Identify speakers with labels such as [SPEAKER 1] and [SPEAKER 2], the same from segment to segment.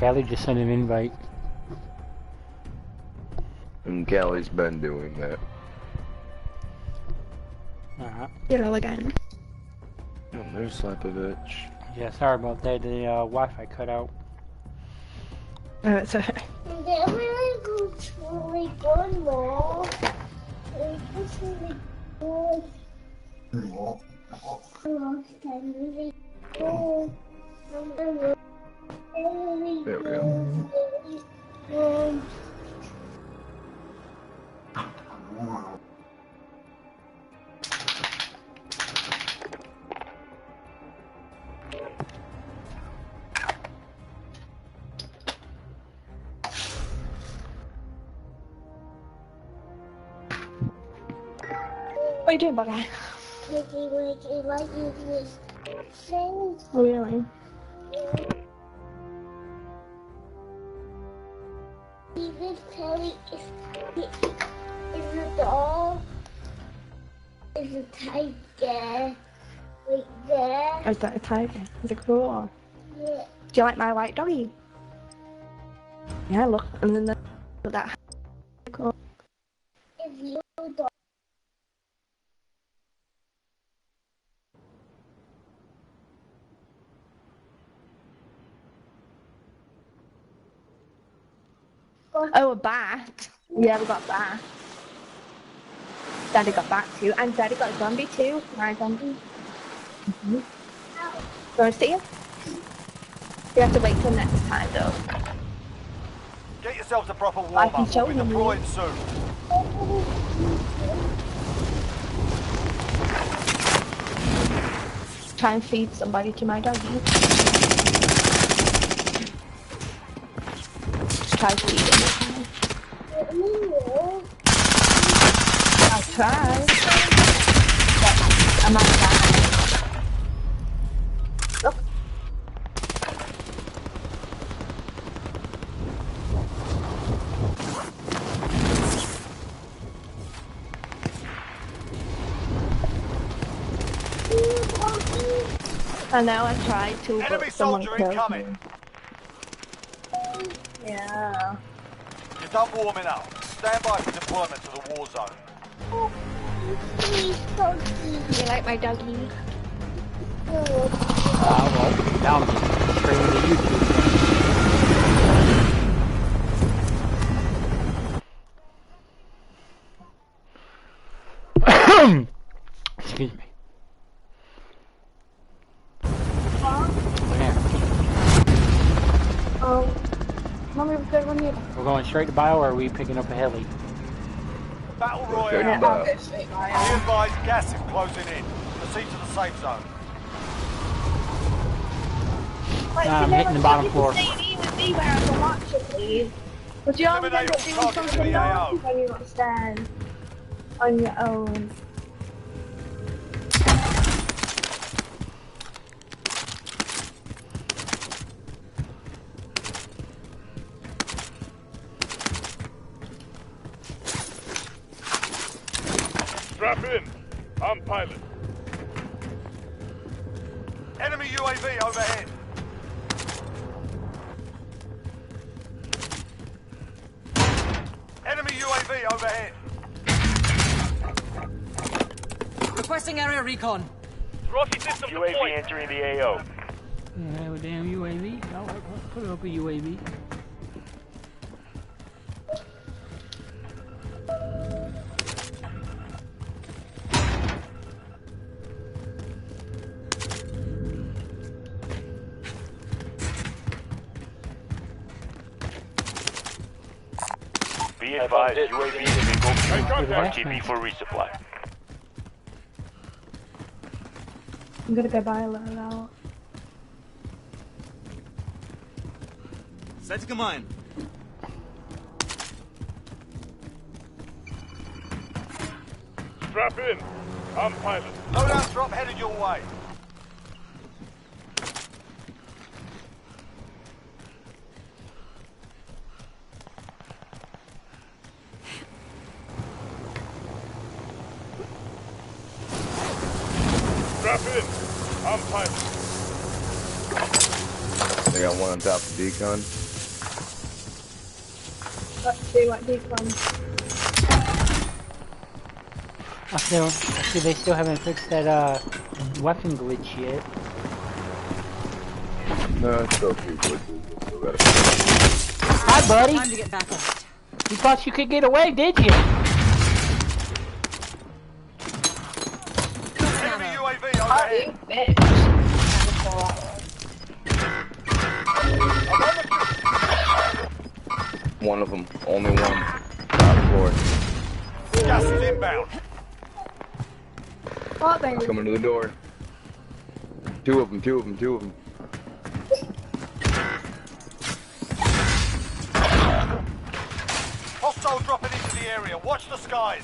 [SPEAKER 1] Callie just sent an invite.
[SPEAKER 2] And Callie's been doing that.
[SPEAKER 3] Get all again.
[SPEAKER 2] Oh, there's Slapovich.
[SPEAKER 1] Yeah, sorry about that. The Wi-Fi cut out.
[SPEAKER 3] Oh, it's okay.
[SPEAKER 4] And then we're gonna go to like one more. And this is like good.
[SPEAKER 2] There we go.
[SPEAKER 3] What are you doing, Bugger? Oh, really?
[SPEAKER 4] Even Kelly is a dog. Is a tiger. Right there.
[SPEAKER 3] Is that a tiger? Is it cool?
[SPEAKER 4] Yeah.
[SPEAKER 3] Do you like my white doggy? Yeah, look. And then that. Cool.
[SPEAKER 4] If you dog.
[SPEAKER 3] Oh, a bat. Yeah, we got a bat. Daddy got bat too, and Daddy got a zombie too. My zombie. Mm-hmm. You want to see it? You have to wait till next time though.
[SPEAKER 5] Get yourselves a proper
[SPEAKER 3] I can
[SPEAKER 5] warm-up.
[SPEAKER 3] show
[SPEAKER 5] We'll be
[SPEAKER 3] you.
[SPEAKER 5] deploying soon.
[SPEAKER 3] Try and feed somebody to my doggy. Try feeding it. I'll try. But I'm not that. Look. I know I tried to,
[SPEAKER 5] Enemy
[SPEAKER 3] but someone
[SPEAKER 5] soldier
[SPEAKER 3] killed
[SPEAKER 5] incoming.
[SPEAKER 3] me. Yeah.
[SPEAKER 5] You're done warming up. Stand by for deployment to the war zone.
[SPEAKER 3] You like my doggy?
[SPEAKER 1] Well, now I'm just streaming to YouTube. Excuse me. We're going straight to bio, or are we picking up a heli?
[SPEAKER 5] Battle
[SPEAKER 2] Okay,
[SPEAKER 5] Royale.
[SPEAKER 2] bye.
[SPEAKER 5] Be advised, gas is closing in. Proceed to the safe zone.
[SPEAKER 1] Nah, I'm hitting the bottom floor.
[SPEAKER 3] But you always end up
[SPEAKER 5] Eliminate
[SPEAKER 3] doing
[SPEAKER 5] targets
[SPEAKER 3] something
[SPEAKER 5] in the AO.
[SPEAKER 3] naughty when you're upstairs on your own.
[SPEAKER 6] Strap in. I'm pilot.
[SPEAKER 5] Enemy UAV overhead. Enemy UAV overhead.
[SPEAKER 7] Requesting area recon.
[SPEAKER 6] Trophy system
[SPEAKER 8] UAV
[SPEAKER 6] deployed.
[SPEAKER 8] entering the AO.
[SPEAKER 1] Yeah, have a damn UAV. No, put it up a UAV.
[SPEAKER 8] Be advised, UAV is in go
[SPEAKER 6] contact.
[SPEAKER 8] RTB for resupply.
[SPEAKER 3] I'm gonna go buy a little out.
[SPEAKER 9] Setting a mine.
[SPEAKER 6] Strap in. I'm pilot.
[SPEAKER 5] Loadout drop headed your way.
[SPEAKER 6] Strap in. I'm pilot.
[SPEAKER 2] They got one on top of decon.
[SPEAKER 3] Let's see what these ones.
[SPEAKER 1] I see they still haven't fixed that weapon glitch yet.
[SPEAKER 2] No, it's still too quick.
[SPEAKER 1] Hi, buddy.
[SPEAKER 7] Time to get back on it.
[SPEAKER 1] You thought you could get away, did you?
[SPEAKER 5] Enemy UAV
[SPEAKER 3] Oh,
[SPEAKER 5] overhead.
[SPEAKER 3] you bitch.
[SPEAKER 2] One of them. Only one. Top floor.
[SPEAKER 5] Gas is inbound.
[SPEAKER 3] Oh, baby.
[SPEAKER 2] Coming to the door. Two of them.
[SPEAKER 5] Hostile dropping into the area. Watch the skies.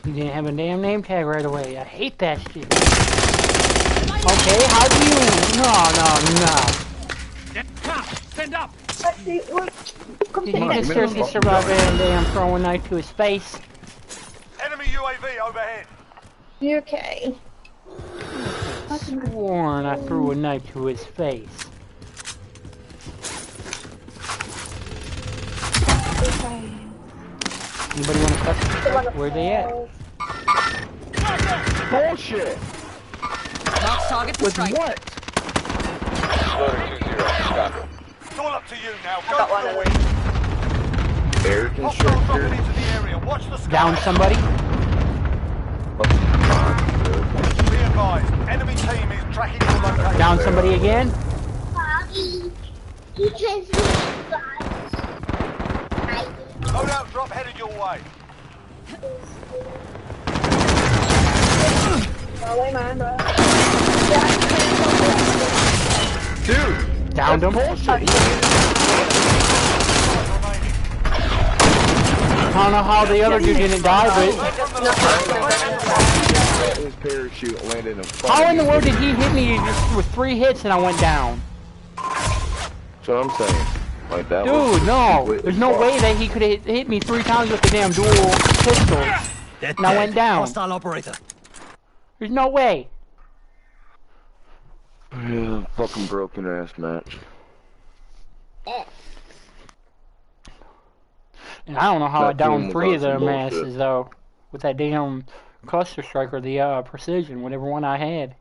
[SPEAKER 1] You didn't have a damn name tag right away. I hate that shit. Okay, how do you? No.
[SPEAKER 5] Stand up.
[SPEAKER 3] Let's see. Come
[SPEAKER 1] Did
[SPEAKER 3] to
[SPEAKER 1] he
[SPEAKER 3] me.
[SPEAKER 1] just seriously survive and damn throw a knife to his face?
[SPEAKER 5] Enemy UAV overhead.
[SPEAKER 3] You okay?
[SPEAKER 1] Sworn I threw a knife to his face.
[SPEAKER 3] Okay.
[SPEAKER 1] Anybody want to touch? Where they at?
[SPEAKER 2] Bullshit!
[SPEAKER 7] Mark's target for
[SPEAKER 2] With
[SPEAKER 7] strike.
[SPEAKER 2] what?
[SPEAKER 8] Loader 2-0. Copy.
[SPEAKER 5] It's all up to you now.
[SPEAKER 3] I got
[SPEAKER 5] Go
[SPEAKER 3] one
[SPEAKER 5] for
[SPEAKER 3] of
[SPEAKER 5] the
[SPEAKER 3] them.
[SPEAKER 5] win.
[SPEAKER 2] Air
[SPEAKER 5] Hostile dropping
[SPEAKER 2] constructor.
[SPEAKER 5] into the area. Watch the skies.
[SPEAKER 1] Down somebody?
[SPEAKER 5] Be advised. Enemy team is tracking your location.
[SPEAKER 1] Down somebody again?
[SPEAKER 4] Bobby, you just
[SPEAKER 5] Loadout drop headed your way.
[SPEAKER 3] Oh, wait, man, bro.
[SPEAKER 2] Dude!
[SPEAKER 1] Downed him?
[SPEAKER 2] Bullshit!
[SPEAKER 5] Remaining.
[SPEAKER 1] I don't know how the other dude didn't die, but
[SPEAKER 2] His parachute landed in front
[SPEAKER 1] how
[SPEAKER 2] of
[SPEAKER 1] in the
[SPEAKER 2] me.
[SPEAKER 1] world did he hit me with 3 hits and I went down?
[SPEAKER 2] That's what I'm saying. Like that was
[SPEAKER 1] Dude, no.
[SPEAKER 2] completely
[SPEAKER 1] There's no
[SPEAKER 2] fucked.
[SPEAKER 1] way that he could have hit me 3 times with the damn dual pistol. And I went down.
[SPEAKER 7] Hostile operator.
[SPEAKER 1] There's no way.
[SPEAKER 2] Yeah, fucking broken ass match.
[SPEAKER 1] And I don't know how I
[SPEAKER 2] That team
[SPEAKER 1] downed
[SPEAKER 2] was
[SPEAKER 1] 3 of
[SPEAKER 2] on some
[SPEAKER 1] their
[SPEAKER 2] bullshit.
[SPEAKER 1] masses though. With that damn cluster strike or the precision, whatever one I had.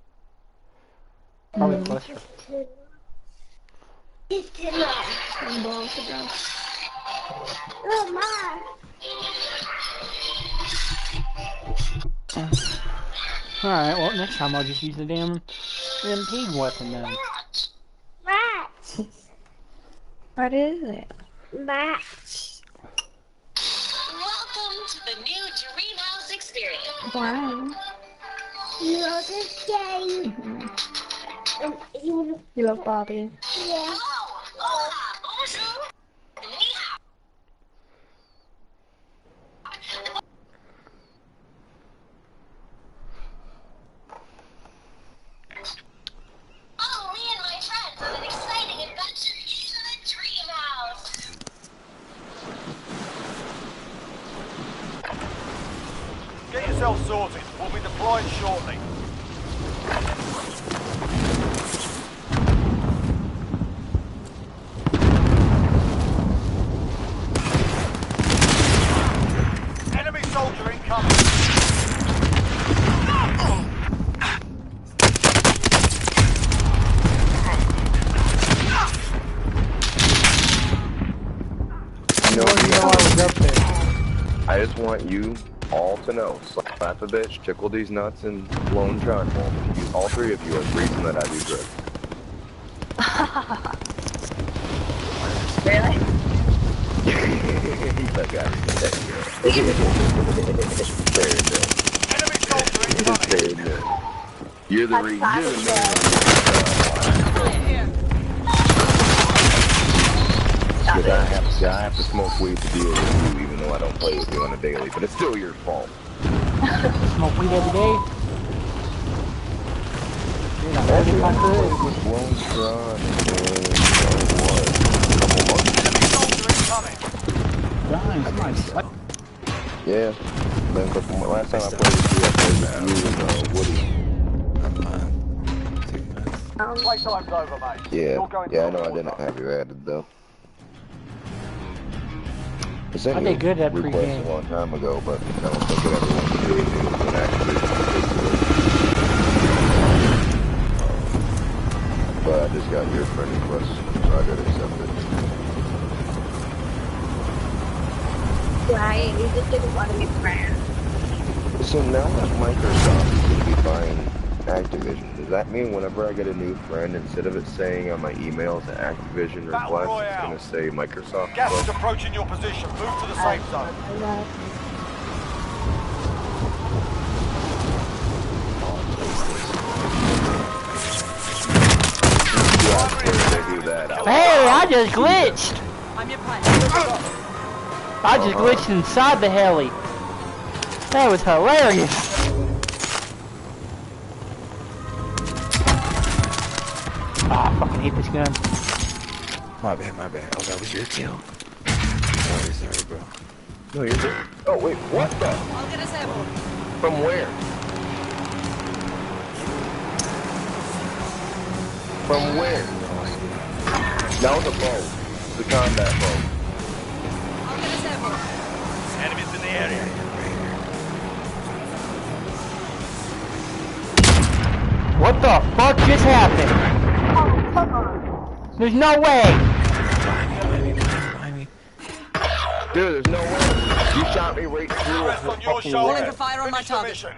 [SPEAKER 1] Probably cluster.
[SPEAKER 4] Oh, my.
[SPEAKER 1] Alright, well next time I'll just use the damn MP weapon then.
[SPEAKER 4] Match.
[SPEAKER 3] What is it?
[SPEAKER 4] Match.
[SPEAKER 9] Welcome to the new Dreamhouse experience.
[SPEAKER 3] Wow.
[SPEAKER 4] You know this game. And you,
[SPEAKER 3] You love Barbie.
[SPEAKER 4] yeah.
[SPEAKER 9] Hola, bonjour. Ni hao. Follow me and my friends on an exciting adventure into the Dreamhouse.
[SPEAKER 5] Get yourself sorted. We'll be deploying shortly. Enemy soldier incoming.
[SPEAKER 2] You know,
[SPEAKER 1] I was up there.
[SPEAKER 2] I just want you all to know. Slap a bitch, tickle these nuts, and blow and try for them. All 3 of you are the reason that I do drugs.
[SPEAKER 3] Really?
[SPEAKER 2] That guy. Very good.
[SPEAKER 5] Enemy soldier incoming.
[SPEAKER 2] Very good. You're the reason. You're the man. Because I have to smoke weed to deal with you, even though I don't play with you on a daily. But it's still your fault.
[SPEAKER 1] Smoke weed every day. Dude, I heard if I could.
[SPEAKER 2] Was blown strong.
[SPEAKER 5] Enemy soldier incoming.
[SPEAKER 2] Yeah. Then, last time I played with you, I played with you and Woody.
[SPEAKER 5] Playtime's over, mate.
[SPEAKER 2] Yeah,
[SPEAKER 5] You're going
[SPEAKER 2] yeah, I
[SPEAKER 5] to
[SPEAKER 2] know I
[SPEAKER 5] the
[SPEAKER 2] didn't
[SPEAKER 5] war zone.
[SPEAKER 2] have you added though. I
[SPEAKER 1] I
[SPEAKER 2] sent you
[SPEAKER 1] did good
[SPEAKER 2] a
[SPEAKER 1] at
[SPEAKER 2] request
[SPEAKER 1] pregame.
[SPEAKER 2] a long time ago, but I don't think it ever went through and actually but I just got your friend request, so I got accepted.
[SPEAKER 3] Right, you just didn't want to be friends.
[SPEAKER 2] So now that Microsoft is going to be buying Activision, does that mean whenever I get a new friend, instead of it saying on my emails an Activision
[SPEAKER 5] Battle
[SPEAKER 2] request, it's
[SPEAKER 5] Royale.
[SPEAKER 2] going to say Microsoft?
[SPEAKER 5] Gas is
[SPEAKER 2] request?
[SPEAKER 5] approaching your position. Move to the safe zone.
[SPEAKER 3] I know.
[SPEAKER 2] They do that.
[SPEAKER 1] Hey, I just glitched!
[SPEAKER 7] I'm your pilot.
[SPEAKER 1] I just glitched inside the heli. That was hilarious. Ah, I fucking hate this gun.
[SPEAKER 10] My bad. Oh, that was your kill. Sorry, bro.
[SPEAKER 2] No, you're good. Oh, wait, what the?
[SPEAKER 7] I'll get us airborne.
[SPEAKER 2] From where? From where? That was a bow. The combat bow.
[SPEAKER 7] I'll get us airborne.
[SPEAKER 6] Enemies in the area.
[SPEAKER 1] What the fuck just happened? There's no way!
[SPEAKER 10] Behind me.
[SPEAKER 2] Dude, there's no way. You shot me right through
[SPEAKER 5] Rest
[SPEAKER 2] a
[SPEAKER 5] on your
[SPEAKER 2] fucking
[SPEAKER 5] shoulder.
[SPEAKER 7] Rolling for
[SPEAKER 2] web.
[SPEAKER 7] fire on my
[SPEAKER 5] Finish the
[SPEAKER 7] target.
[SPEAKER 5] mission.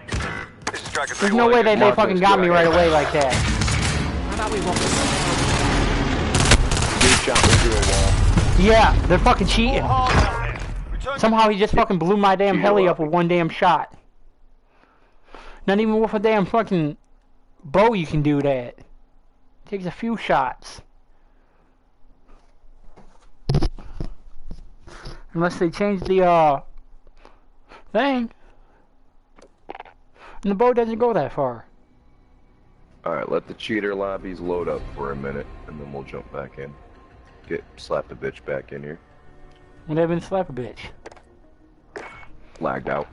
[SPEAKER 6] This is Tracker
[SPEAKER 1] There's no way they fucking got me right away like that.
[SPEAKER 7] How about we walk this way?
[SPEAKER 2] Dude shot me through a wall.
[SPEAKER 1] Yeah, they're fucking cheating.
[SPEAKER 5] Hard out here. Return
[SPEAKER 1] Somehow he just fucking blew my damn
[SPEAKER 2] Cheater
[SPEAKER 1] heli up
[SPEAKER 2] lobby.
[SPEAKER 1] with one damn shot. Not even with a damn fucking bow you can do that. Takes a few shots. Unless they change the thing. And the bow doesn't go that far.
[SPEAKER 2] Alright, let the cheater lobbies load up for a minute, and then we'll jump back in. Slap the bitch back in here.
[SPEAKER 1] Well, they've been slap a bitch.
[SPEAKER 2] Lagged out.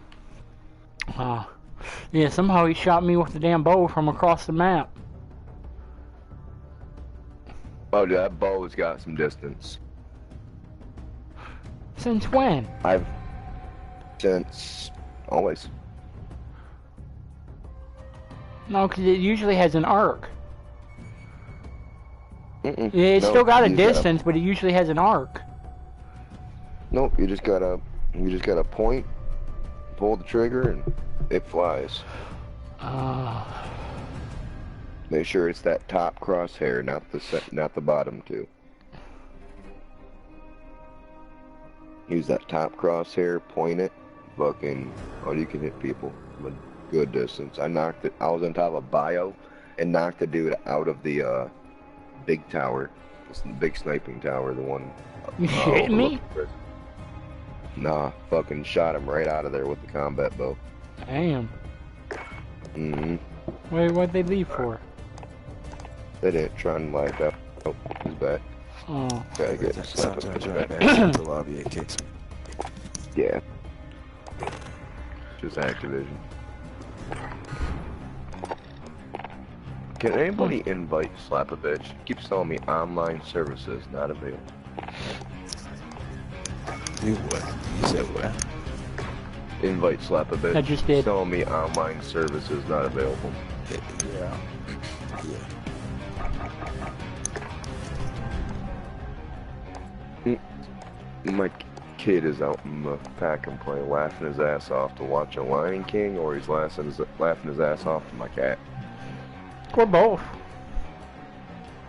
[SPEAKER 1] Yeah, somehow he shot me with the damn bow from across the map.
[SPEAKER 2] Oh, dude, that bow's got some distance.
[SPEAKER 1] Since when?
[SPEAKER 2] Since always.
[SPEAKER 1] No, because it usually has an arc.
[SPEAKER 2] Mm-mm.
[SPEAKER 1] Yeah, it's
[SPEAKER 2] No,
[SPEAKER 1] still got a
[SPEAKER 2] you just
[SPEAKER 1] distance, but it usually has an arc.
[SPEAKER 2] Nope, you just gotta point, pull the trigger, and it flies. Make sure it's that top crosshair, not the bottom two. Use that top crosshair, point it, fucking, oh, you can hit people from a good distance. I was on top of Bio, and knocked the dude out of the, big tower. It's the big sniping tower, the one.
[SPEAKER 1] You shitting me?
[SPEAKER 2] overlooking prison. Nah, fucking shot him right out of there with the combat bow.
[SPEAKER 1] Damn.
[SPEAKER 2] Mm-hmm.
[SPEAKER 1] Wait, what'd they leave for?
[SPEAKER 2] They didn't try and light up. Oh, he's back.
[SPEAKER 1] Oh.
[SPEAKER 2] Gotta get slapped
[SPEAKER 10] Sometimes
[SPEAKER 2] in
[SPEAKER 10] right
[SPEAKER 2] the
[SPEAKER 10] back
[SPEAKER 2] back.
[SPEAKER 10] into the lobby, it kicks me.
[SPEAKER 2] Yeah. Just Activision. Can anybody invite Slap a Bitch? Keeps telling me online services not available.
[SPEAKER 10] Do what? You said what?
[SPEAKER 2] Invite Slap a Bitch.
[SPEAKER 1] I just did.
[SPEAKER 2] Telling me online services not available.
[SPEAKER 10] Yeah.
[SPEAKER 2] My kid is out in the pack and play, laughing his ass off to watch a Lion King, or he's laughing his ass off to my cat.
[SPEAKER 1] Or both.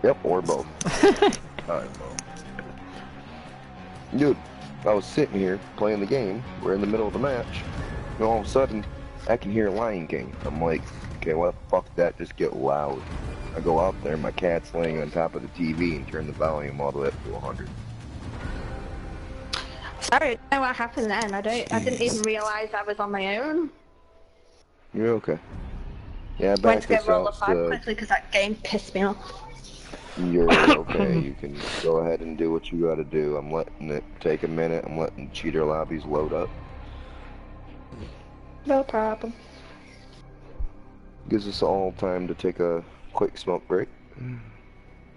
[SPEAKER 2] Yep, or both. Alright, dude, I was sitting here playing the game. We're in the middle of the match, and all of a sudden, I can hear Lion King. I'm like, okay, what the fuck did that just get loud? I go out there, my cat's laying on top of the TV and turn the volume all the way up to 100.
[SPEAKER 3] Sorry, I don't know what happened then. I didn't even realise I was on my own.
[SPEAKER 2] You're okay. Yeah,
[SPEAKER 3] Went
[SPEAKER 2] back
[SPEAKER 3] to go
[SPEAKER 2] this
[SPEAKER 3] roll a
[SPEAKER 2] out.
[SPEAKER 3] 5 quickly because that game pissed me off.
[SPEAKER 2] You're okay. You can go ahead and do what you gotta do. I'm letting it take a minute. I'm letting cheater lobbies load up.
[SPEAKER 3] No problem.
[SPEAKER 2] Gives us all time to take a quick smoke break.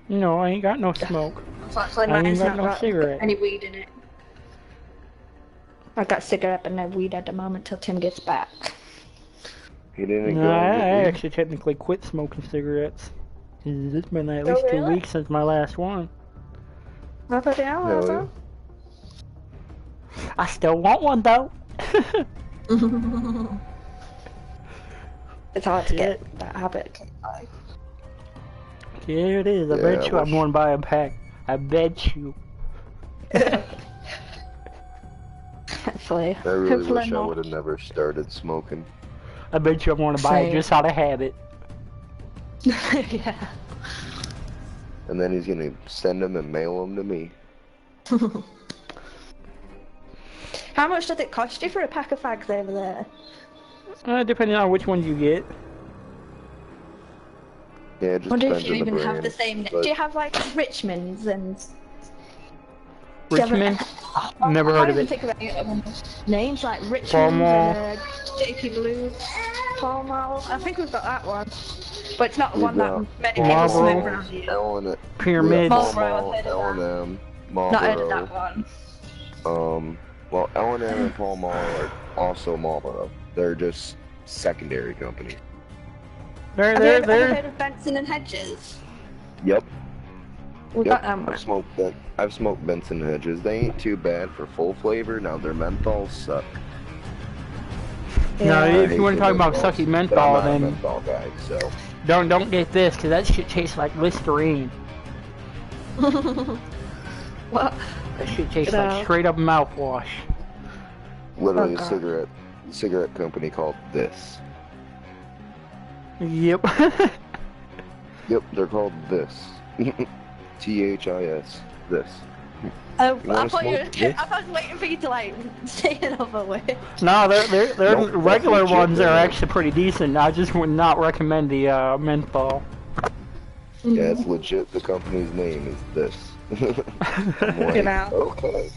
[SPEAKER 1] No, I ain't got no smoke.
[SPEAKER 3] Unfortunately,
[SPEAKER 1] I ain't
[SPEAKER 3] mine's
[SPEAKER 1] got
[SPEAKER 3] not
[SPEAKER 1] no
[SPEAKER 3] got
[SPEAKER 1] cigarette.
[SPEAKER 3] any weed in it. I've got cigarette but no weed at the moment till Tim gets back.
[SPEAKER 2] He didn't
[SPEAKER 1] No,
[SPEAKER 2] go
[SPEAKER 1] I
[SPEAKER 2] get weed?
[SPEAKER 1] actually technically quit smoking cigarettes. It's been at
[SPEAKER 3] Oh,
[SPEAKER 1] least 2
[SPEAKER 3] really?
[SPEAKER 1] weeks since my last one.
[SPEAKER 3] What the hell,
[SPEAKER 2] Hell yeah.
[SPEAKER 3] Alpha?
[SPEAKER 1] I still want one though.
[SPEAKER 3] It's hard to
[SPEAKER 1] Yeah.
[SPEAKER 3] get that habit.
[SPEAKER 1] Yeah, it is. I
[SPEAKER 2] Yeah,
[SPEAKER 1] bet
[SPEAKER 2] I
[SPEAKER 1] you I'm
[SPEAKER 2] wish-
[SPEAKER 1] going to buy a pack. I bet you.
[SPEAKER 3] Hopefully.
[SPEAKER 2] I really
[SPEAKER 3] Hopefully
[SPEAKER 2] wish I
[SPEAKER 3] not.
[SPEAKER 2] would have never started smoking.
[SPEAKER 1] I bet you I'm going to buy it
[SPEAKER 3] Same.
[SPEAKER 1] just out of habit.
[SPEAKER 3] Yeah.
[SPEAKER 2] And then he's gonna send them and mail them to me.
[SPEAKER 3] How much does it cost you for a pack of fags over there?
[SPEAKER 1] Depending on which one you get.
[SPEAKER 2] Yeah, it just
[SPEAKER 3] Wonder if
[SPEAKER 2] depends
[SPEAKER 3] you
[SPEAKER 2] on the
[SPEAKER 3] even
[SPEAKER 2] brand.
[SPEAKER 3] have the same.
[SPEAKER 2] but-
[SPEAKER 3] Do you have like Richmond's and? Do you have
[SPEAKER 1] Richmond?
[SPEAKER 3] a-
[SPEAKER 1] Never heard of
[SPEAKER 3] I
[SPEAKER 1] it.
[SPEAKER 3] can't even think of any names like Richmond's
[SPEAKER 1] Pall Mall.
[SPEAKER 3] and JP Blue, Pall Mall. I think we've got that one, but it's not the
[SPEAKER 2] We've
[SPEAKER 3] one that
[SPEAKER 2] got
[SPEAKER 3] many people
[SPEAKER 1] Marlboro.
[SPEAKER 3] smoke around here.
[SPEAKER 1] Pyramids.
[SPEAKER 3] Marlboro, I've heard of that.
[SPEAKER 2] L&M,
[SPEAKER 3] Not heard of
[SPEAKER 2] Marlboro.
[SPEAKER 3] that one.
[SPEAKER 2] Well, L&M and Pall Mall are also Marlboro. They're just secondary companies.
[SPEAKER 3] Have you ever heard of Benson and Hedges?
[SPEAKER 2] Yep.
[SPEAKER 3] We
[SPEAKER 2] Yep.
[SPEAKER 3] got them.
[SPEAKER 2] I've smoked Benson Hedges. They ain't too bad for full flavor. Now their menthols suck.
[SPEAKER 1] No,
[SPEAKER 2] I
[SPEAKER 1] if
[SPEAKER 2] hate
[SPEAKER 1] you want to
[SPEAKER 2] their
[SPEAKER 1] talk about
[SPEAKER 2] menthols,
[SPEAKER 1] sucky
[SPEAKER 2] but
[SPEAKER 1] menthol,
[SPEAKER 2] I'm not a
[SPEAKER 1] then
[SPEAKER 2] menthol guy, so
[SPEAKER 1] don't get this, because that shit tastes like Listerine.
[SPEAKER 3] What?
[SPEAKER 1] That shit tastes
[SPEAKER 3] No.
[SPEAKER 1] like straight up mouthwash.
[SPEAKER 2] literally
[SPEAKER 3] Oh,
[SPEAKER 2] a
[SPEAKER 3] God.
[SPEAKER 2] cigarette company called This.
[SPEAKER 1] Yep.
[SPEAKER 2] Yep, they're called This. THIS. This.
[SPEAKER 3] Oh,
[SPEAKER 2] You wanna
[SPEAKER 3] I thought
[SPEAKER 2] smoke this?
[SPEAKER 3] I was waiting for you to like say another word.
[SPEAKER 1] No, they're
[SPEAKER 2] Nope,
[SPEAKER 1] regular
[SPEAKER 2] that's legit,
[SPEAKER 1] ones are
[SPEAKER 2] they're-
[SPEAKER 1] actually pretty decent. I just would not recommend the menthol.
[SPEAKER 2] Yeah, it's legit. The company's name is This. I'm like,
[SPEAKER 3] You know.
[SPEAKER 2] okay.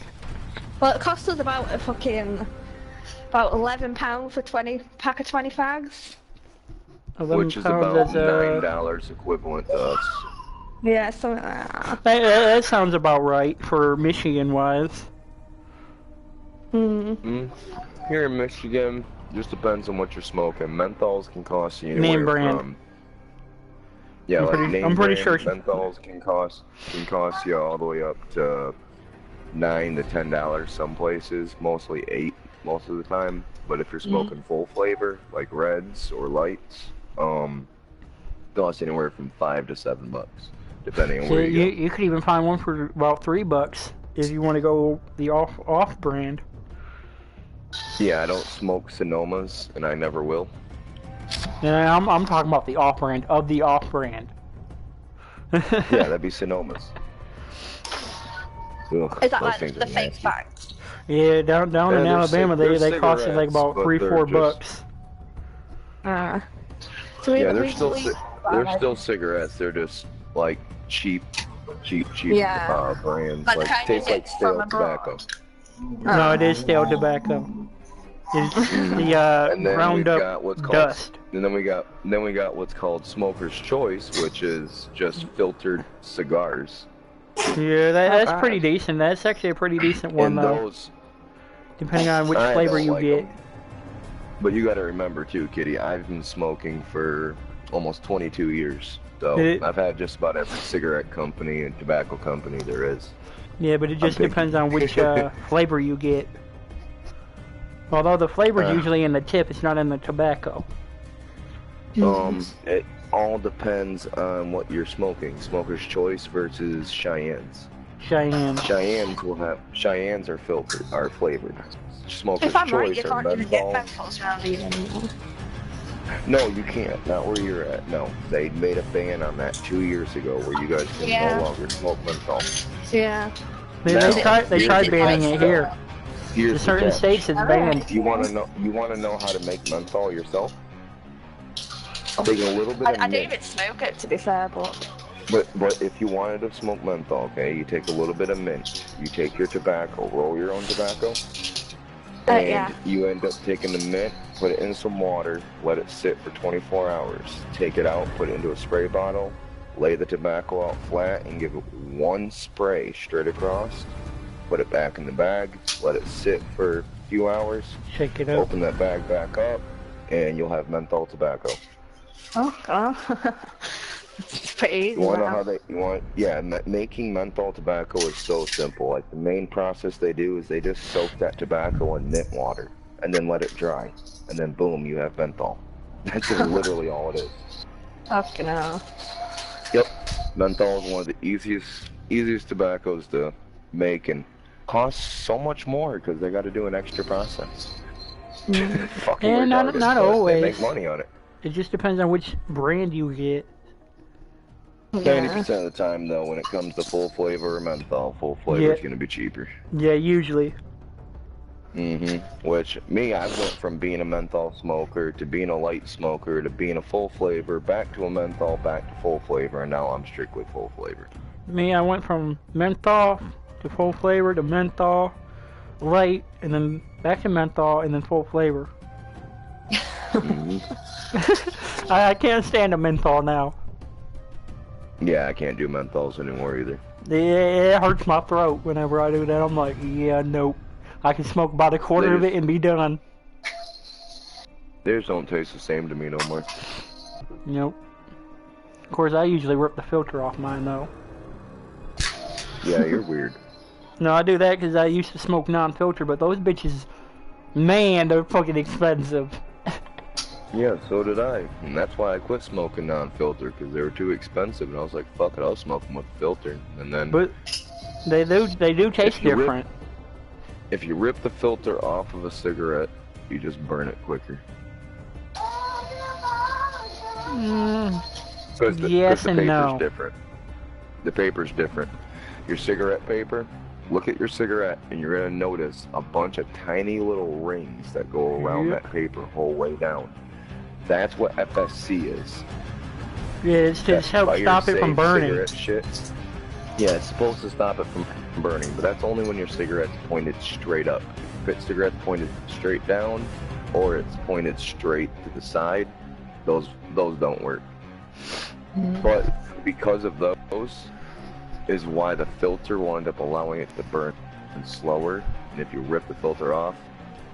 [SPEAKER 3] Well, it cost us about about £11 for 20 pack of 20 fags.
[SPEAKER 1] 11
[SPEAKER 2] Which is
[SPEAKER 1] pounds,
[SPEAKER 2] about
[SPEAKER 1] that's,
[SPEAKER 2] $9 equivalent to us.
[SPEAKER 3] Yeah, something like that.
[SPEAKER 1] that sounds about right for Michigan wise.
[SPEAKER 2] Here in Michigan, just depends on what you're smoking. Menthols can cost you
[SPEAKER 1] Name
[SPEAKER 2] anywhere
[SPEAKER 1] brand.
[SPEAKER 2] from. Yeah,
[SPEAKER 1] I'm
[SPEAKER 2] like
[SPEAKER 1] pretty-
[SPEAKER 2] name
[SPEAKER 1] I'm pretty
[SPEAKER 2] brand
[SPEAKER 1] sure-
[SPEAKER 2] menthols can cost you all the way up to $9 to $10 some places, mostly $8 most of the time. But if you're smoking full flavor, like reds or lights, cost anywhere from $5 to $7, depending on
[SPEAKER 1] So
[SPEAKER 2] where you go.
[SPEAKER 1] you could even find one for about $3 if you want to go the off brand.
[SPEAKER 2] Yeah, I don't smoke Sonomas, and I never will.
[SPEAKER 1] And I'm talking about the off brand of the off brand.
[SPEAKER 2] Yeah, that'd be Sonomas. Ugh,
[SPEAKER 3] Is that
[SPEAKER 2] those
[SPEAKER 3] like
[SPEAKER 2] things
[SPEAKER 3] the
[SPEAKER 2] are
[SPEAKER 3] fake
[SPEAKER 2] nasty.
[SPEAKER 3] fags?
[SPEAKER 1] Yeah, down
[SPEAKER 2] Yeah,
[SPEAKER 1] in
[SPEAKER 2] they're
[SPEAKER 1] Alabama
[SPEAKER 2] they're
[SPEAKER 1] they cost you like
[SPEAKER 2] cigarettes,
[SPEAKER 1] about
[SPEAKER 2] but
[SPEAKER 1] $3-4
[SPEAKER 2] they're
[SPEAKER 1] bucks.
[SPEAKER 3] So we,
[SPEAKER 2] Yeah, they're
[SPEAKER 3] we,
[SPEAKER 2] still
[SPEAKER 3] we,
[SPEAKER 2] they're still cigarettes. They're just like cheap
[SPEAKER 3] Yeah.
[SPEAKER 2] brands.
[SPEAKER 3] Like
[SPEAKER 2] Like
[SPEAKER 3] kind
[SPEAKER 2] tastes
[SPEAKER 3] of
[SPEAKER 2] like
[SPEAKER 3] it's
[SPEAKER 2] stale
[SPEAKER 3] from abroad.
[SPEAKER 2] tobacco.
[SPEAKER 1] No, it is stale tobacco. It's the
[SPEAKER 2] And then
[SPEAKER 1] ground
[SPEAKER 2] we've
[SPEAKER 1] up
[SPEAKER 2] got what's called
[SPEAKER 1] dust.
[SPEAKER 2] and then we got what's called Smoker's Choice, which is just filtered cigars.
[SPEAKER 1] Yeah, that's pretty decent. That's actually a pretty decent one
[SPEAKER 2] And
[SPEAKER 1] though,
[SPEAKER 2] those
[SPEAKER 1] depending on which
[SPEAKER 2] I
[SPEAKER 1] flavor
[SPEAKER 2] don't
[SPEAKER 1] you
[SPEAKER 2] like
[SPEAKER 1] get.
[SPEAKER 2] 'em. But you got to remember too, Kitty, I've been smoking for almost 22 years. So
[SPEAKER 1] It-
[SPEAKER 2] I've had just about every cigarette company and tobacco company there is.
[SPEAKER 1] Yeah, but it just
[SPEAKER 2] picky.
[SPEAKER 1] depends on which flavor you get. Although the flavor's usually in the tip, it's not in the tobacco.
[SPEAKER 2] It all depends on what you're smoking. Smoker's Choice versus Cheyenne's.
[SPEAKER 1] Cheyenne.
[SPEAKER 2] Cheyenne's are flavored. Smoker's
[SPEAKER 3] If I'm
[SPEAKER 2] Choice
[SPEAKER 3] right, you
[SPEAKER 2] are
[SPEAKER 3] can't even get
[SPEAKER 2] menthol.
[SPEAKER 3] menthols around here anymore.
[SPEAKER 2] No, you can't. Not where you're at. No, they made a ban on that 2 years ago, where you guys can
[SPEAKER 3] Yeah.
[SPEAKER 2] no longer smoke menthol.
[SPEAKER 3] Yeah.
[SPEAKER 1] They
[SPEAKER 2] Now,
[SPEAKER 1] tried
[SPEAKER 2] here's
[SPEAKER 1] banning
[SPEAKER 2] the
[SPEAKER 1] it
[SPEAKER 2] catch,
[SPEAKER 1] here.
[SPEAKER 2] Here's
[SPEAKER 1] In
[SPEAKER 2] the
[SPEAKER 1] certain
[SPEAKER 2] catch.
[SPEAKER 1] states, it's banned.
[SPEAKER 2] You want to know how to make menthol yourself? Take a little bit
[SPEAKER 3] I
[SPEAKER 2] of
[SPEAKER 3] don't
[SPEAKER 2] mint.
[SPEAKER 3] even smoke it, to be fair, but...
[SPEAKER 2] But if you wanted to smoke menthol, okay, you take a little bit of mint. You take your tobacco, roll your own tobacco, and
[SPEAKER 3] yeah.
[SPEAKER 2] you end up taking the mint, put it in some water, let it sit for 24 hours. Take it out, put it into a spray bottle, lay the tobacco out flat and give it one spray straight across, put it back in the bag, let it sit for a few hours,
[SPEAKER 1] Shake it up.
[SPEAKER 2] open that bag back up, and you'll have menthol tobacco.
[SPEAKER 3] Oh, God. It's pretty easy.
[SPEAKER 2] You want to know
[SPEAKER 3] wow.
[SPEAKER 2] how yeah, making menthol tobacco is so simple. Like, the main process they do is they just soak that tobacco in mint water and then let it dry. And then boom, you have menthol. That's just literally all it is.
[SPEAKER 3] Fucking hell.
[SPEAKER 2] Yep. Menthol is one of the easiest tobaccos to make and costs so much more because they got to do an extra process. Fucking
[SPEAKER 1] And not
[SPEAKER 2] retarded, but
[SPEAKER 1] always.
[SPEAKER 2] They make money on it.
[SPEAKER 1] It just depends on which brand you get.
[SPEAKER 2] 90% of the time, though, when it comes to full flavor or menthol, full flavor is going to be cheaper.
[SPEAKER 1] Yeah, usually.
[SPEAKER 2] Which, me, I went from being a menthol smoker to being a light smoker to being a full flavor, back to a menthol, back to full flavor, and now I'm strictly full flavor.
[SPEAKER 1] Me, I went from menthol to full flavor to menthol, light, and then back to menthol, and then full flavor. I can't stand a menthol now.
[SPEAKER 2] Yeah, I can't do menthols anymore either.
[SPEAKER 1] It hurts my throat whenever I do that. I'm like, yeah, nope. I can smoke about a quarter of it and be done.
[SPEAKER 2] They just don't taste the same to me no more.
[SPEAKER 1] Nope. Of course, I usually rip the filter off mine, though.
[SPEAKER 2] Yeah, you're weird.
[SPEAKER 1] No, I do that because I used to smoke non-filter, but those bitches, man, they're fucking expensive.
[SPEAKER 2] Yeah, so did I. And that's why I quit smoking non-filter, because they were too expensive, and I was like, fuck it, I'll smoke them with a filter. And then...
[SPEAKER 1] But they do taste different.
[SPEAKER 2] If you rip the filter off of a cigarette, you just burn it quicker. Because the paper's different. The paper's different. Your cigarette paper, look at your cigarette, and you're going to notice a bunch of tiny little rings that go around that paper whole way down. That's what FSC is.
[SPEAKER 1] Yeah, it's to help stop it from burning.
[SPEAKER 2] Shit. Yeah, it's supposed to stop it from burning, but that's only when your cigarette's pointed straight up. If your cigarette's pointed straight down, or it's pointed straight to the side, those don't work. But because of those, is why the filter will end up allowing it to burn slower, and if you rip the filter off,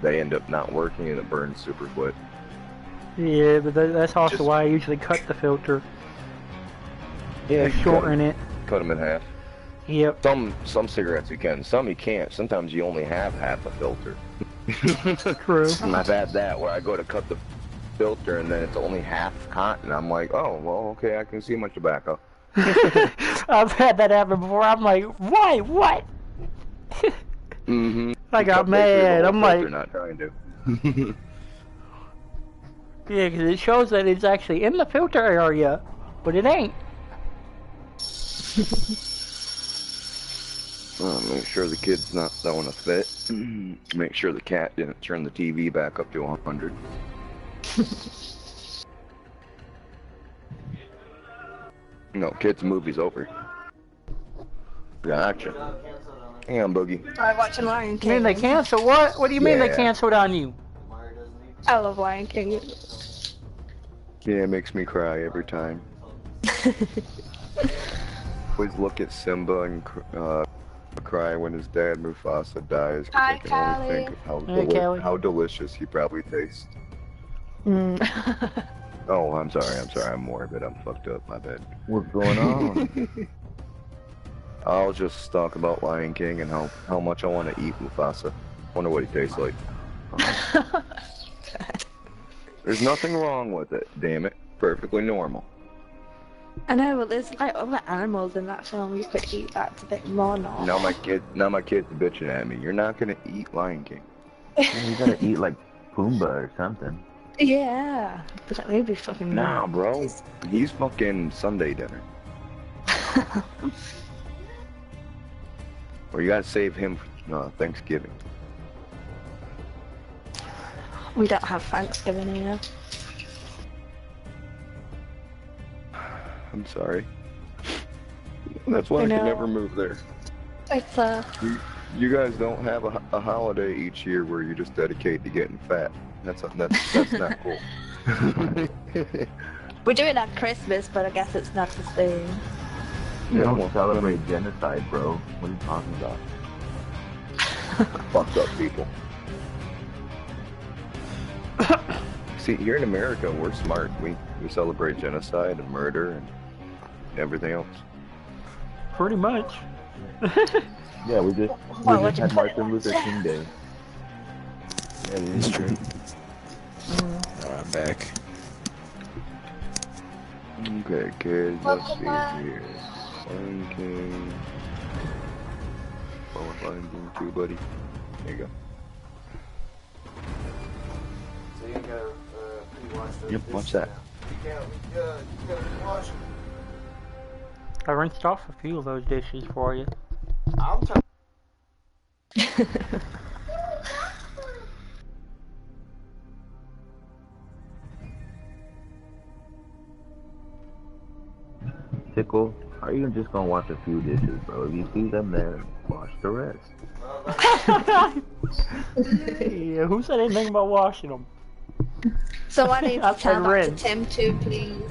[SPEAKER 2] they end up not working and it burns super quick.
[SPEAKER 1] Yeah, but that's also why I usually cut the filter.
[SPEAKER 2] Yeah,
[SPEAKER 1] shorten it.
[SPEAKER 2] Cut them in half.
[SPEAKER 1] Yep.
[SPEAKER 2] Some cigarettes you can, some you can't. Sometimes you only have half a filter.
[SPEAKER 1] True.
[SPEAKER 2] And I've had that where I go to cut the filter and then it's only half cotton. I'm like, oh, well, okay, I can see my tobacco.
[SPEAKER 1] I've had that happen before. I'm like, why? What? I got mad. I'm like,
[SPEAKER 2] not trying to.
[SPEAKER 1] Yeah, because it shows that it's actually in the filter area, but it ain't.
[SPEAKER 2] Make sure the kid's not throwing a fit. Make sure the cat didn't turn the TV back up to 100. No, kids' movie's over. Gotcha. Hang on, Boogie.
[SPEAKER 3] I'm watching Lion King.
[SPEAKER 1] You mean they canceled what? What do you mean they canceled on you?
[SPEAKER 3] I love Lion King.
[SPEAKER 2] Yeah, it makes me cry every time. Always look at Simba and cry when his dad Mufasa dies, because I can only think of how delicious he probably tastes. Oh, I'm sorry, I'm morbid, I'm fucked up, my bad.
[SPEAKER 10] What's going on?
[SPEAKER 2] I'll just talk about Lion King and how much I want to eat Mufasa. Wonder what he tastes like. There's nothing wrong with it, damn it. Perfectly normal.
[SPEAKER 3] I know, but there's like other animals in that film you could eat that's a bit more normal.
[SPEAKER 2] Now my kid's bitching at me. You're not gonna eat Lion King.
[SPEAKER 10] You gotta eat like Pumbaa or something.
[SPEAKER 3] Yeah, but that would be fucking.
[SPEAKER 2] Nah, bro. He's fucking Sunday dinner. Or you gotta save him for Thanksgiving.
[SPEAKER 3] We don't have Thanksgiving here.
[SPEAKER 2] I'm sorry. That's why I can never move there.
[SPEAKER 3] It's
[SPEAKER 2] You guys don't have a holiday each year where you just dedicate to getting fat. That's not cool.
[SPEAKER 3] We're doing our Christmas, but I guess it's not the same.
[SPEAKER 10] We don't celebrate genocide, bro. What are you talking about?
[SPEAKER 2] Fucked up people. See, here in America, we're smart. We celebrate genocide and murder and everything else.
[SPEAKER 1] Pretty much.
[SPEAKER 10] Yeah, we just had Martin Luther King Day.
[SPEAKER 2] Yeah, it's true.
[SPEAKER 10] I'm back.
[SPEAKER 2] Okay, kids, let's see here. Lion King. Oh, Lion King 2, buddy. There you go.
[SPEAKER 11] So you gotta watch those.
[SPEAKER 2] Yep, watch that.
[SPEAKER 11] You gotta watch.
[SPEAKER 1] I rinsed off a few of those dishes for you.
[SPEAKER 11] I'm tired.
[SPEAKER 10] Tickle, how are you just gonna wash a few dishes, bro? If you see them there, wash the rest.
[SPEAKER 1] Yeah, who said anything about washing them?
[SPEAKER 3] So I need to
[SPEAKER 1] That's
[SPEAKER 3] tell
[SPEAKER 1] my
[SPEAKER 3] that to
[SPEAKER 1] rinse.
[SPEAKER 3] Tim too, please.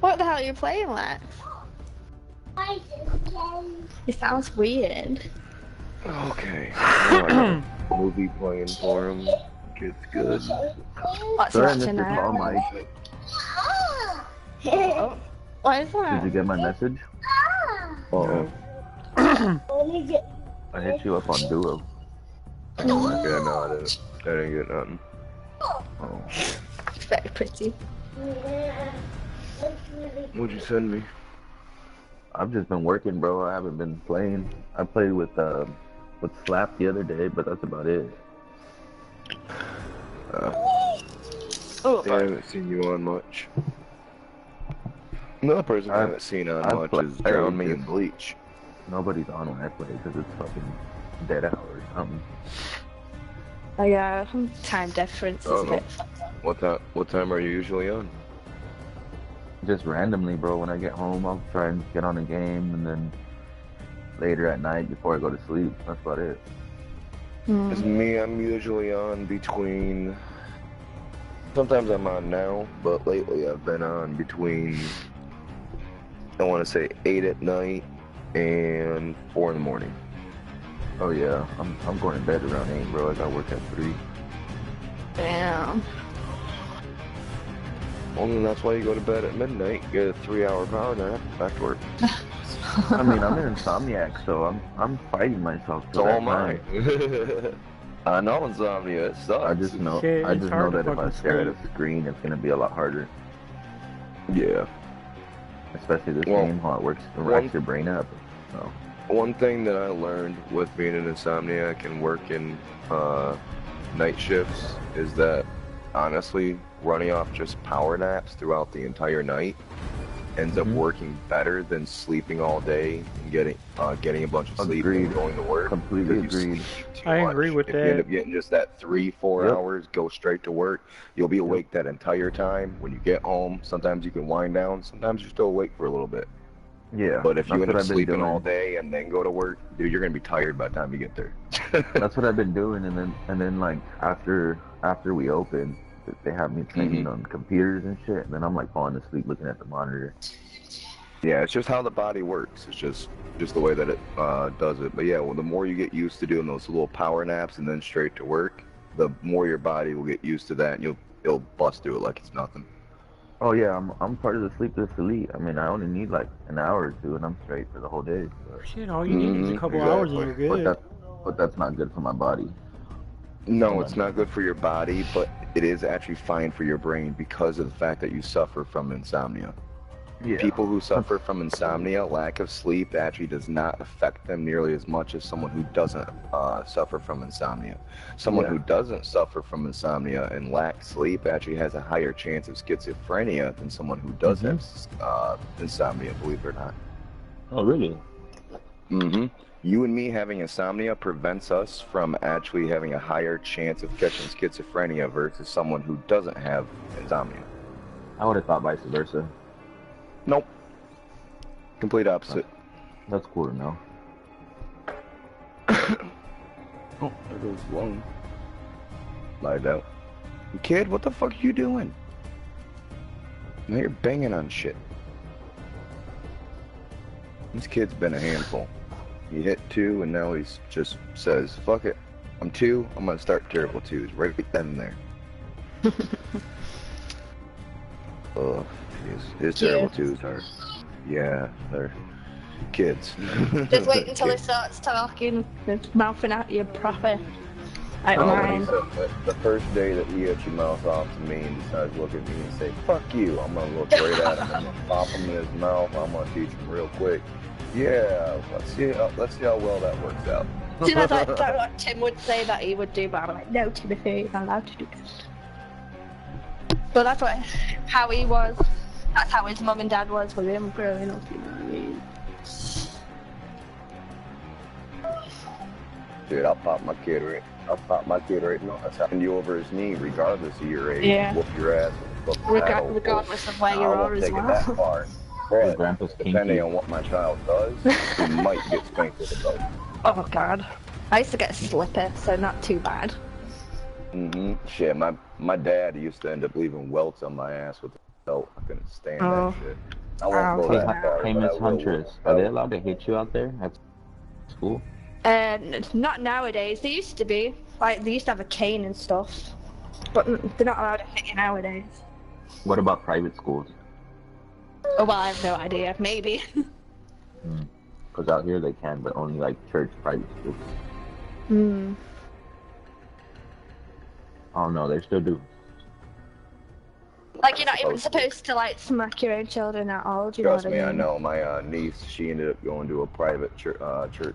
[SPEAKER 3] What the hell are you playing, Lex? It sounds weird.
[SPEAKER 2] Okay. Oh, movie playing for him. It's good.
[SPEAKER 3] What's
[SPEAKER 10] Sorry,
[SPEAKER 3] watching
[SPEAKER 10] Mr. Call
[SPEAKER 3] now?
[SPEAKER 10] Mike.
[SPEAKER 3] Oh, what is that?
[SPEAKER 10] Did you get my message?
[SPEAKER 2] Uh-oh.
[SPEAKER 10] I hit you up on Duo.
[SPEAKER 2] Okay, no, I didn't. I didn't get nothing.
[SPEAKER 10] Oh.
[SPEAKER 3] It's very pretty.
[SPEAKER 2] What'd you send me?
[SPEAKER 10] I've just been working, bro. I haven't been playing. I played with Slap the other day, but that's about it.
[SPEAKER 3] Oh,
[SPEAKER 2] I haven't seen you on much. Another person I haven't seen on much is Drown Me in Bleach.
[SPEAKER 10] Nobody's on when I play because it's fucking dead hour or something.
[SPEAKER 3] Oh yeah, time difference is a bit.
[SPEAKER 2] What time are you usually on?
[SPEAKER 10] Just randomly, bro. When I get home, I'll try and get on a game, and then later at night before I go to sleep. That's about it.
[SPEAKER 2] As me, I'm usually on between. Sometimes I'm on now, but lately I've been on between. I want to say 8 at night and 4 in the morning.
[SPEAKER 10] Oh yeah, I'm going to bed around 8, bro. I got work at 3.
[SPEAKER 3] Damn.
[SPEAKER 2] Well, then that's why you go to bed at midnight. Get a 3-hour power nap. Back to work.
[SPEAKER 10] I mean, I'm an insomniac, so I'm fighting myself.
[SPEAKER 2] So am I. I know insomnia. It sucks.
[SPEAKER 10] I just know that if I stare at a screen, it's gonna be a lot harder.
[SPEAKER 2] Yeah.
[SPEAKER 10] Especially this game, how it racks your brain up. So.
[SPEAKER 2] One thing that I learned with being an insomniac and working night shifts is that, honestly, running off just power naps throughout the entire night ends up working better than sleeping all day and getting a bunch of sleep and going to work.
[SPEAKER 10] Completely agreed.
[SPEAKER 1] I agree with
[SPEAKER 2] if
[SPEAKER 1] that.
[SPEAKER 2] you end up getting just that 3-4 hours, go straight to work, you'll be awake that entire time. When you get home, sometimes you can wind down, sometimes you're still awake for a little bit.
[SPEAKER 10] Yeah.
[SPEAKER 2] But if you end up sleeping all day and then go to work, dude, you're gonna be tired by the time you get there.
[SPEAKER 10] That's what I've been doing, and then like after we open, they have me training on computers and shit, and then I'm like falling asleep looking at the monitor.
[SPEAKER 2] Yeah, it's just how the body works. It's just the way that it does it. But yeah, well, the more you get used to doing those little power naps and then straight to work, the more your body will get used to that, and you'll bust through it like it's nothing.
[SPEAKER 10] Oh yeah, I'm part of the sleepless elite. I mean, I only need like an hour or two, and I'm straight for the whole day. So.
[SPEAKER 1] Shit, all you need is a couple hours and you're good.
[SPEAKER 10] But that's not good for my body.
[SPEAKER 2] No, it's not good for your body, but it is actually fine for your brain because of the fact that you suffer from insomnia.
[SPEAKER 10] Yeah.
[SPEAKER 2] People who suffer from insomnia, lack of sleep actually does not affect them nearly as much as someone who doesn't suffer from insomnia. Someone who doesn't suffer from insomnia and lacks sleep actually has a higher chance of schizophrenia than someone who does have insomnia, believe it or not.
[SPEAKER 10] Oh, really?
[SPEAKER 2] Mm-hmm. You and me having insomnia prevents us from actually having a higher chance of catching schizophrenia versus someone who doesn't have insomnia.
[SPEAKER 10] I would have thought vice versa.
[SPEAKER 2] Nope. Complete opposite.
[SPEAKER 10] That's cool to know.
[SPEAKER 2] Oh, there goes one. Lied out. Kid, what the fuck are you doing? Now you're banging on shit. This kid's been a handful. He hit 2 and now he's just says, fuck it. I'm 2, I'm gonna start terrible 2s right then and there. Ugh, his terrible 2s are, yeah, they're kids.
[SPEAKER 3] Just wait until he starts talking, mouthing at you proper. Out of mine.
[SPEAKER 2] The first day that he hit your mouth off to me and decides to look at me and say, fuck you, I'm gonna look right at him, I'm gonna pop him in his mouth, I'm gonna teach him real quick. Yeah, let's see how well that works out.
[SPEAKER 3] See, that's what Tim would say that he would do, but I'm like, no, Timothy, you're not allowed to do this. But that's how he was. That's how his mum and dad was with him growing up, you know what I mean?
[SPEAKER 2] Dude, I'll pop my kid right now. That's happening you over his knee, regardless of your age.
[SPEAKER 3] Yeah.
[SPEAKER 2] Whoop your ass.
[SPEAKER 3] Regardless of where you are as well.
[SPEAKER 2] That far. But depending on what my child does, he might get spanked with a belt.
[SPEAKER 3] Oh god. I used to get a slipper, so not too bad.
[SPEAKER 2] Shit, my dad used to end up leaving welts on my ass with a belt. I couldn't stand that shit. I won't go that far.
[SPEAKER 10] Hey, Miss Huntress, are they allowed to hit you out there at school?
[SPEAKER 3] Not nowadays. They used to be. Like, they used to have a cane and stuff. But they're not allowed to hit you nowadays.
[SPEAKER 10] What about private schools?
[SPEAKER 3] Oh, well, I have no idea. Maybe.
[SPEAKER 10] Because out here they can, but only like church private schools. Oh no, they still do.
[SPEAKER 3] Like, you're not even supposed to, like, smack your own children at all, do you
[SPEAKER 2] Trust
[SPEAKER 3] know what
[SPEAKER 2] me,
[SPEAKER 3] I mean?
[SPEAKER 2] I know. My niece, she ended up going to a private church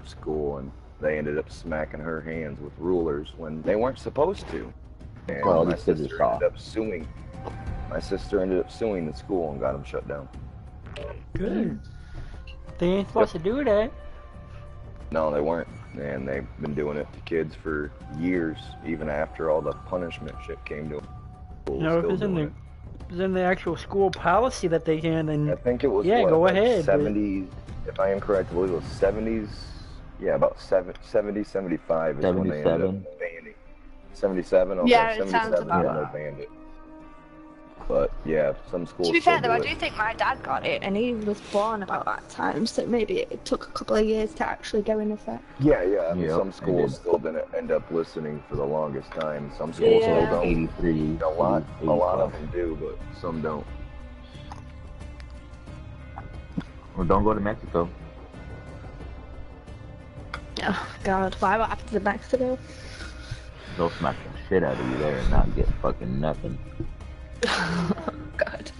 [SPEAKER 2] school, and they ended up smacking her hands with rulers when they weren't supposed to. And
[SPEAKER 10] Well,
[SPEAKER 2] my sister ended up suing. My sister ended up suing the school and got them shut down.
[SPEAKER 1] Good. They ain't supposed to do that.
[SPEAKER 2] No, they weren't. And they've been doing it to kids for years, even after all the punishment shit came to them.
[SPEAKER 1] No, if it's in the actual school policy that they can, then
[SPEAKER 2] I think it was,
[SPEAKER 1] yeah,
[SPEAKER 2] what,
[SPEAKER 1] go
[SPEAKER 2] like
[SPEAKER 1] ahead.
[SPEAKER 2] 70s, if I am correct, I believe it was 70s. Yeah, about 70, 75 is when they ended up banning. 77? Okay,
[SPEAKER 3] Yeah, it
[SPEAKER 2] 77
[SPEAKER 3] sounds about
[SPEAKER 2] when they banned it. But yeah, some schools
[SPEAKER 3] To be fair, though, I
[SPEAKER 2] do
[SPEAKER 3] do think my dad got it, and he was born about that time, so maybe it took a couple of years to actually go in effect.
[SPEAKER 2] Yeah, I mean, some schools still didn't end up listening for the longest time. Some schools still don't.
[SPEAKER 10] 83.
[SPEAKER 2] A lot of them do, but some don't.
[SPEAKER 10] Well, don't go to Mexico.
[SPEAKER 3] Oh, God. Why? What happened to Mexico?
[SPEAKER 10] They'll smack the shit out of you there and not get fucking nothing.
[SPEAKER 3] God.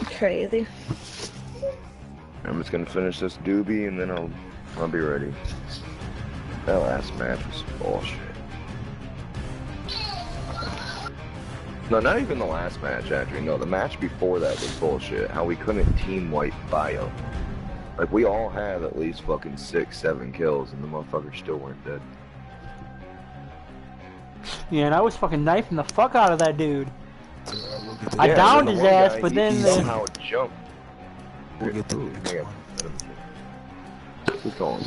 [SPEAKER 3] Crazy.
[SPEAKER 2] I'm just gonna finish this doobie and then I'll be ready. That last match was bullshit. No, not even the last match, actually. No, the match before that was bullshit. How we couldn't team wipe Bio. Like, we all had at least fucking 6, 7 kills, and the motherfuckers still weren't dead.
[SPEAKER 1] Yeah, and I was fucking knifing the fuck out of that dude. I downed his ass, but then
[SPEAKER 2] he somehow jumped.
[SPEAKER 12] We'll get through it.
[SPEAKER 2] Keep going.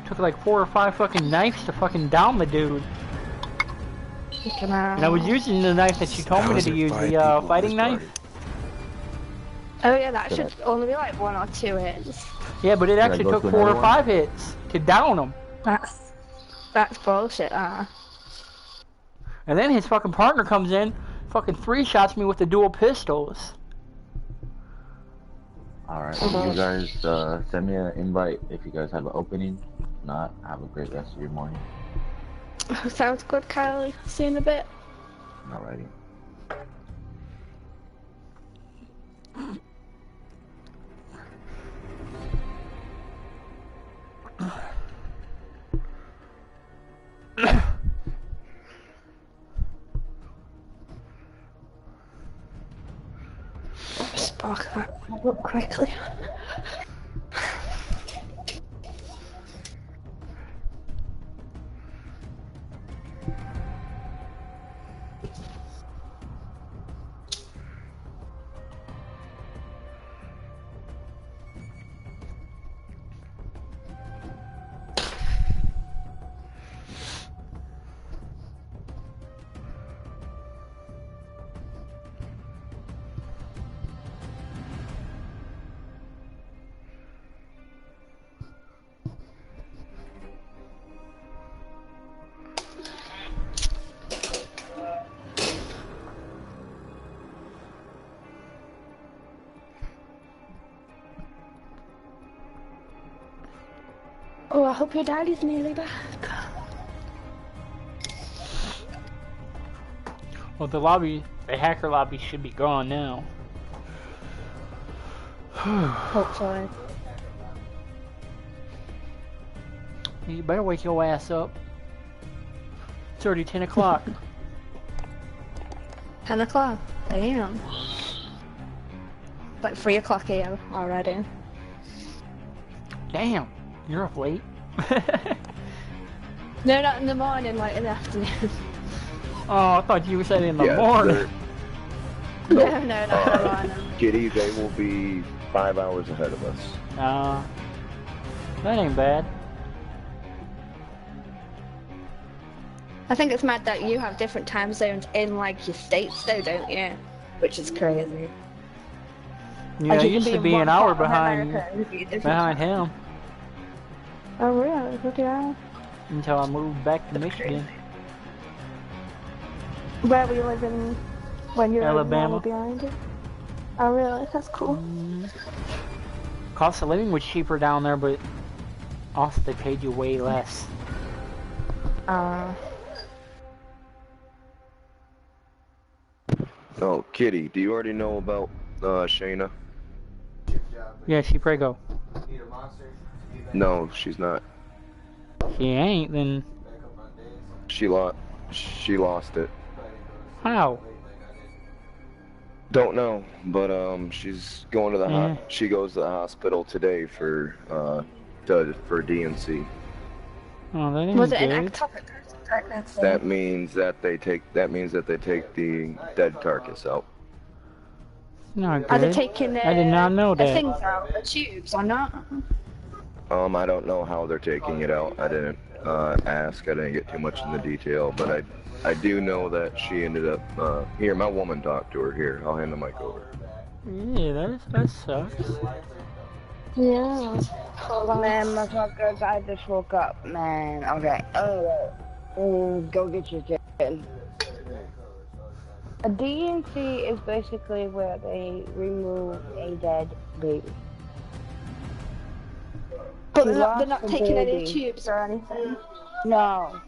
[SPEAKER 1] Took like 4 or 5 fucking knives to fucking down the dude. And I was using the knife that you told me to use, the fighting knife.
[SPEAKER 3] Oh yeah, that should only be like 1 or 2 hits.
[SPEAKER 1] Yeah, but it actually took 4 or 5 hits to down him.
[SPEAKER 3] That's bullshit,
[SPEAKER 1] And then his fucking partner comes in, fucking 3-shots me with the dual pistols.
[SPEAKER 10] Alright, you guys send me an invite if you guys have an opening. If not, have a great rest of your morning.
[SPEAKER 3] Sounds good, Kylie. See you in a bit.
[SPEAKER 10] Alrighty.
[SPEAKER 3] Spark that up quickly. I hope your daddy's nearly back.
[SPEAKER 1] Well, the hacker lobby should be gone now.
[SPEAKER 3] Hopefully.
[SPEAKER 1] You better wake your ass up. It's already 10 o'clock.
[SPEAKER 3] 10 o'clock a.m. Like 3 o'clock a.m. already.
[SPEAKER 1] Damn, you're up late.
[SPEAKER 3] No, not in the morning, like in the afternoon.
[SPEAKER 1] Oh, I thought you were saying in the morning.
[SPEAKER 3] No, not in the morning.
[SPEAKER 2] Kitty, they will be 5 hours ahead of us.
[SPEAKER 1] That ain't bad.
[SPEAKER 3] I think it's mad that you have different time zones in like your states though, don't you? Which is crazy.
[SPEAKER 1] Yeah, I used to be an hour behind
[SPEAKER 3] America,
[SPEAKER 1] him.
[SPEAKER 3] Oh really? Okay.
[SPEAKER 1] Until I moved back to Michigan.
[SPEAKER 3] Where were you living when you were
[SPEAKER 1] Alabama.
[SPEAKER 3] behind it? Oh really? That's cool.
[SPEAKER 1] Cost of living was cheaper down there, but also they paid you way less.
[SPEAKER 2] Oh, Kitty, do you already know about Shayna?
[SPEAKER 1] Yeah, she prego.
[SPEAKER 2] No, she's not.
[SPEAKER 1] She ain't, then
[SPEAKER 2] She lost it.
[SPEAKER 1] how?
[SPEAKER 2] Don't know, but she's going to the she goes to the hospital today for DNC.
[SPEAKER 1] Oh, that ain't
[SPEAKER 3] Was it
[SPEAKER 1] good.
[SPEAKER 3] an ectopic pregnancy?
[SPEAKER 2] That means that they take the dead carcass out.
[SPEAKER 1] Not
[SPEAKER 3] Are
[SPEAKER 1] good.
[SPEAKER 3] they taking
[SPEAKER 1] I did not know
[SPEAKER 3] the
[SPEAKER 1] that.
[SPEAKER 3] things out, the tubes or not?
[SPEAKER 2] I don't know how they're taking it out. I didn't ask. I didn't get too much in the detail, but I do know that she ended up here. My woman talked to her. Here, I'll hand the mic over.
[SPEAKER 1] Yeah, that sucks.
[SPEAKER 3] Yeah.
[SPEAKER 13] Man, motherfuckers, I just woke up, man. Okay. Go get your kid. A DNC is basically where they remove a dead baby.
[SPEAKER 3] But they're not taking any tubes or anything.
[SPEAKER 13] No.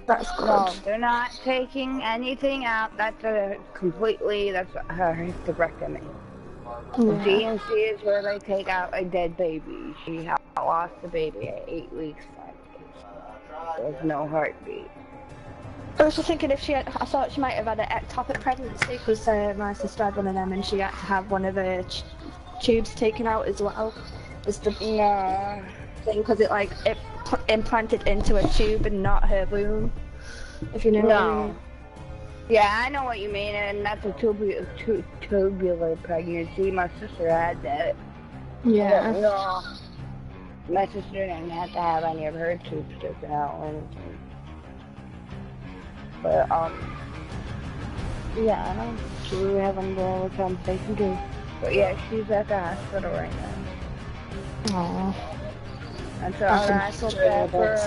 [SPEAKER 3] That's good.
[SPEAKER 13] No, they're not taking anything out. That's her hysterectomy. The DNC is where they take out a dead baby. She lost the baby at 8 weeks, 5 days. There's no heartbeat.
[SPEAKER 3] I was just thinking if I thought she might have had an ectopic pregnancy because my sister had one of them and she had to have one of the tubes taken out as well. It's the thing because it implanted into a tube and not her womb. If you know what I mean.
[SPEAKER 13] Yeah, I know what you mean, and that's a tubular pregnancy. My sister had that.
[SPEAKER 3] Yeah.
[SPEAKER 13] No, my sister didn't have to have any of her tubes taken out or anything. But yeah, I know. So we were having a conversation too. But yeah, she's at the hospital right now.
[SPEAKER 3] Aww.
[SPEAKER 13] And so I feel bad for her.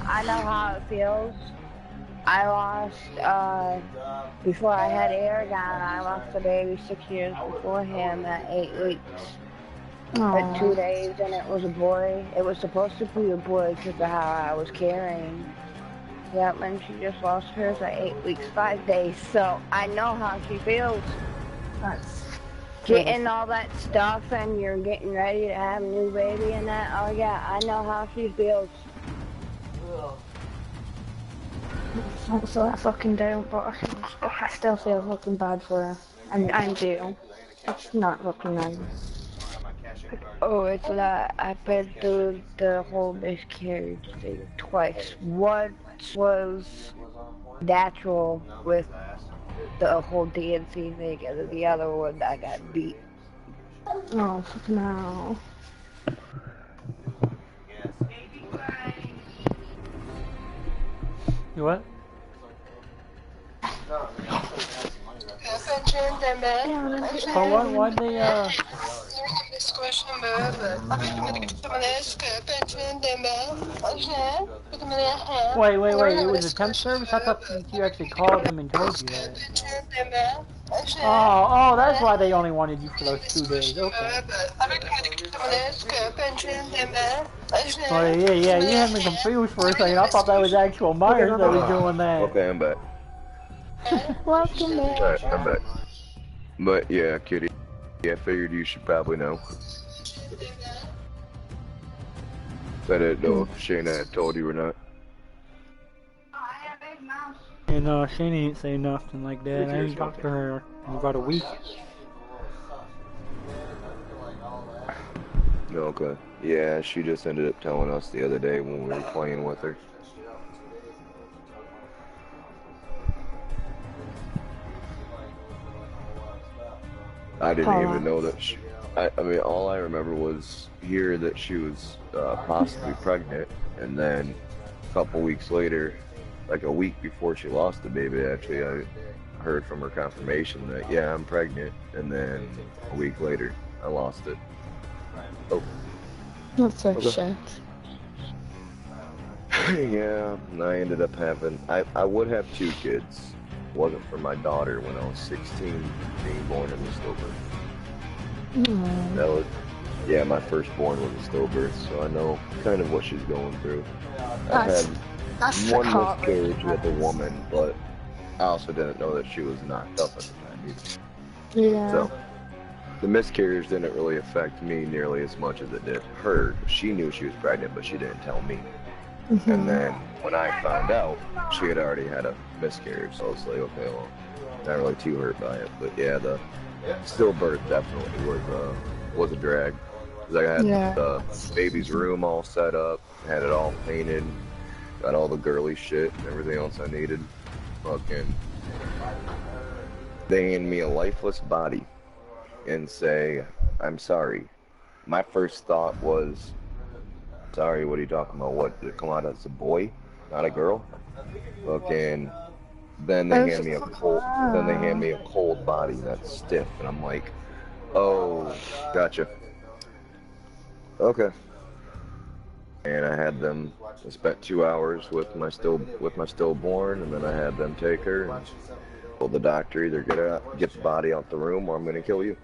[SPEAKER 13] I know how it feels. I lost, before I had Aragon, I lost the baby 6 years before him at 8 weeks. At 2 days, and it was a boy. It was supposed to be a boy because of how I was carrying. Yep, and she just lost hers at 8 weeks, 5 days. So I know how she feels.
[SPEAKER 3] That's
[SPEAKER 13] getting all that stuff and you're getting ready to have a new baby and that. Oh yeah, I know how she feels.
[SPEAKER 3] So I fucking don't, but I still feel fucking bad for her. I do. It's not looking nice.
[SPEAKER 13] Oh, it's not. I've been through the whole miscarriage thing twice. Once was natural with the whole DNC thing, and then the other one I got beat.
[SPEAKER 3] Oh, fucking hell.
[SPEAKER 1] You what?
[SPEAKER 9] Adventure in the man.
[SPEAKER 1] Oh, why they Wait, it was a temp service? I thought you actually called them and told you that. Oh, that's why they only wanted you for those 2 days, okay. Oh, yeah, you had me confused for a second. I thought that was actual Myers that was doing that.
[SPEAKER 2] Okay, I'm back.
[SPEAKER 3] Welcome back.
[SPEAKER 2] Alright, I'm back. But yeah, Kitty, I figured you should probably know. I didn't know if Shayna had told you or not.
[SPEAKER 1] And Shane ain't say nothing like that. I ain't talked to her in about a week.
[SPEAKER 2] Okay. Yeah, she just ended up telling us the other day when we were playing with her. I didn't even know that she... I mean, all I remember was hear that she was possibly pregnant, and then a couple weeks later, like a week before she lost the baby, actually, I heard from her confirmation that, yeah, I'm pregnant, and then a week later, I lost it. Oh.
[SPEAKER 3] That's so shit.
[SPEAKER 2] Yeah, and I ended up having... I would have 2 kids. It wasn't for my daughter when I was 16 being born in the stillbirth. That was... Yeah, my firstborn was a stillbirth, so I know kind of what she's going through. I've had one miscarriage with a woman, but I also didn't know that she was knocked up at the time either.
[SPEAKER 3] Yeah.
[SPEAKER 2] So, the miscarriage didn't really affect me nearly as much as it did her. She knew she was pregnant, but she didn't tell me. And then, when I found out, she had already had a miscarriage, so I was like, okay, well, not really too hurt by it. But yeah, the stillbirth definitely was a drag. Cause I had the baby's room all set up, had it all painted, got all the girly shit and everything else I needed. Fucking, they hand me a lifeless body and say, I'm sorry. My first thought was, sorry, what are you talking about? What, did it come out as a boy, not a girl? Fucking, then they hand me a cold body that's stiff, and I'm like, oh, gotcha. Okay. And I had them. I spent 2 hours with my stillborn, and then I had them take her. And told the doctor, either get the body out the room, or I'm gonna kill you.